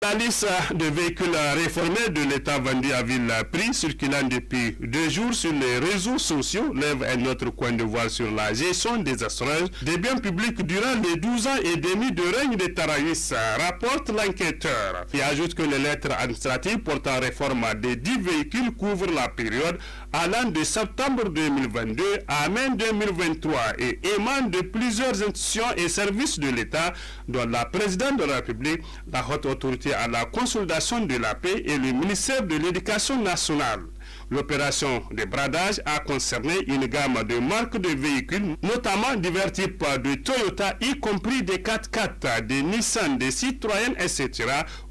La liste de véhicules réformés de l'État vendus à vil prix circulant depuis 2 jours sur les réseaux sociaux lève un autre coin de voile sur la gestion désastreuse des biens publics durant les 12 ans et demi de règne des Taraïs, rapporte l'enquêteur. Il ajoute que les lettres administratives portant réforme des 10 véhicules couvrent la période allant de septembre 2022 à mai 2023 et émanent de plusieurs institutions et services de l'État, dont la présidente de la République, la haute autorité à la consolidation de la paix et le ministère de l'Éducation nationale. L'opération de bradage a concerné une gamme de marques de véhicules, notamment divers types de Toyota, y compris des 4x4, des Nissan, des Citroën, etc.,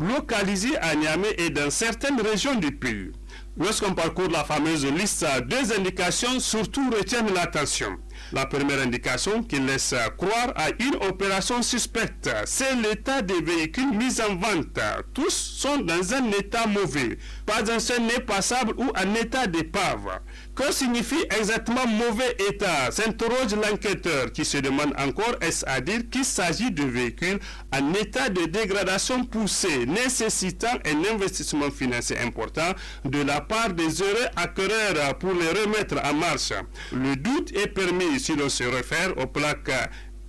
localisés à Niamey et dans certaines régions du pays. Lorsqu'on parcourt la fameuse liste, 2 indications surtout retiennent l'attention. La première indication qui laisse croire à une opération suspecte, c'est l'état des véhicules mis en vente. Tous sont dans un état mauvais. Pas un seul n'est passable ou en état d'épave. Que signifie exactement mauvais état? S'interroge l'enquêteur qui se demande encore, est-ce à dire qu'il s'agit de véhicules en état de dégradation poussée, nécessitant un investissement financier important de la part des heureux acquéreurs pour les remettre en marche. Le doute est permis si l'on se réfère aux plaques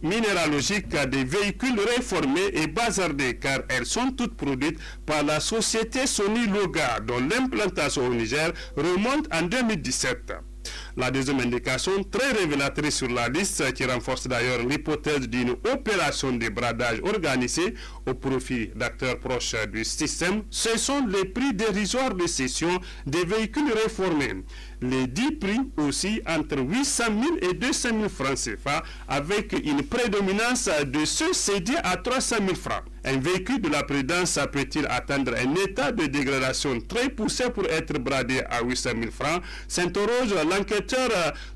minéralogiques des véhicules réformés et bazardés, car elles sont toutes produites par la société Sony Loga, dont l'implantation au Niger remonte en 2017. La deuxième indication, très révélatrice sur la liste, qui renforce d'ailleurs l'hypothèse d'une opération de bradage organisée au profit d'acteurs proches du système, ce sont les prix dérisoires de cession des véhicules réformés. Les 10 prix aussi entre 800 000 et 200 000 francs CFA, avec une prédominance de ceux cédés à 300 000 francs. Un véhicule de la présidence peut-il atteindre un état de dégradation très poussé pour être bradé à 800 000 francs? S'interroge l'enquêteur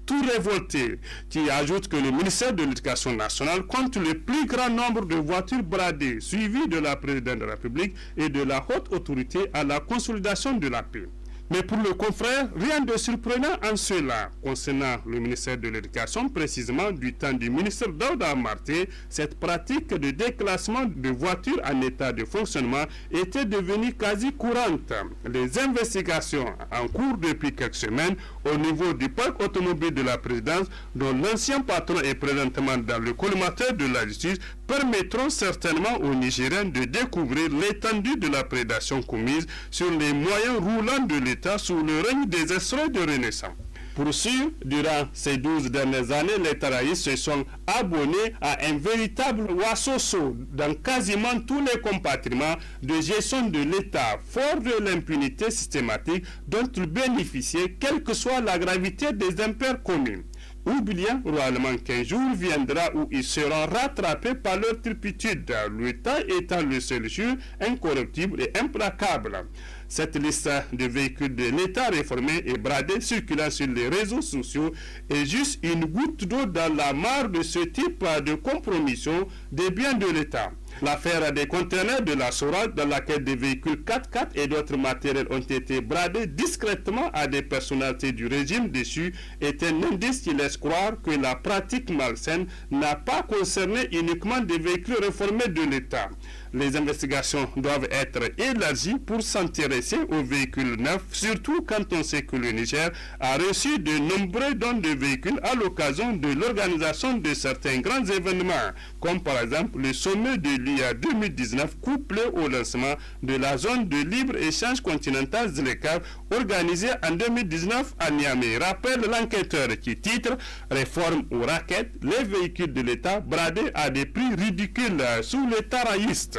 tout révolté, qui ajoute que le ministère de l'Éducation nationale compte le plus grand nombre de voitures bradées, suivi de la présidente de la République et de la haute autorité à la consolidation de la paix. Mais pour le confrère, rien de surprenant en cela. Concernant le ministère de l'Éducation, précisément du temps du ministre Daouda Marté, cette pratique de déclassement de voitures en état de fonctionnement était devenue quasi courante. Les investigations en cours depuis quelques semaines au niveau du parc automobile de la présidence, dont l'ancien patron est présentement dans le collimateur de la justice, permettront certainement aux Nigériens de découvrir l'étendue de la prédation commise sur les moyens roulants de l'État sous le règne des esprits de Renaissance. Pour sûr, durant ces 12 dernières années, les Taraïs se sont abonnés à un véritable wassoso dans quasiment tous les compartiments de gestion de l'État, fort de l'impunité systématique dont ils bénéficiaient, quelle que soit la gravité des impairs communs. Oubliant probablement qu'un jour viendra où ils seront rattrapés par leur turpitude, l'État étant le seul juge incorruptible et implacable. Cette liste de véhicules de l'État réformé et bradés circulant sur les réseaux sociaux est juste une goutte d'eau dans la mare de ce type de compromission des biens de l'État. L'affaire des conteneurs de la Soral, dans laquelle des véhicules 4x4 et d'autres matériels ont été bradés discrètement à des personnalités du régime déchu, est un indice qui laisse croire que la pratique malsaine n'a pas concerné uniquement des véhicules réformés de l'État. Les investigations doivent être élargies pour s'intéresser aux véhicules neufs, surtout quand on sait que le Niger a reçu de nombreux dons de véhicules à l'occasion de l'organisation de certains grands événements, comme par exemple le sommet de l'IA 2019 couplé au lancement de la zone de libre-échange continental ZLECAf organisée en 2019 à Niamey. Rappelle l'enquêteur qui titre « Réforme ou raquette, les véhicules de l'État bradés à des prix ridicules sous les taraïstes ».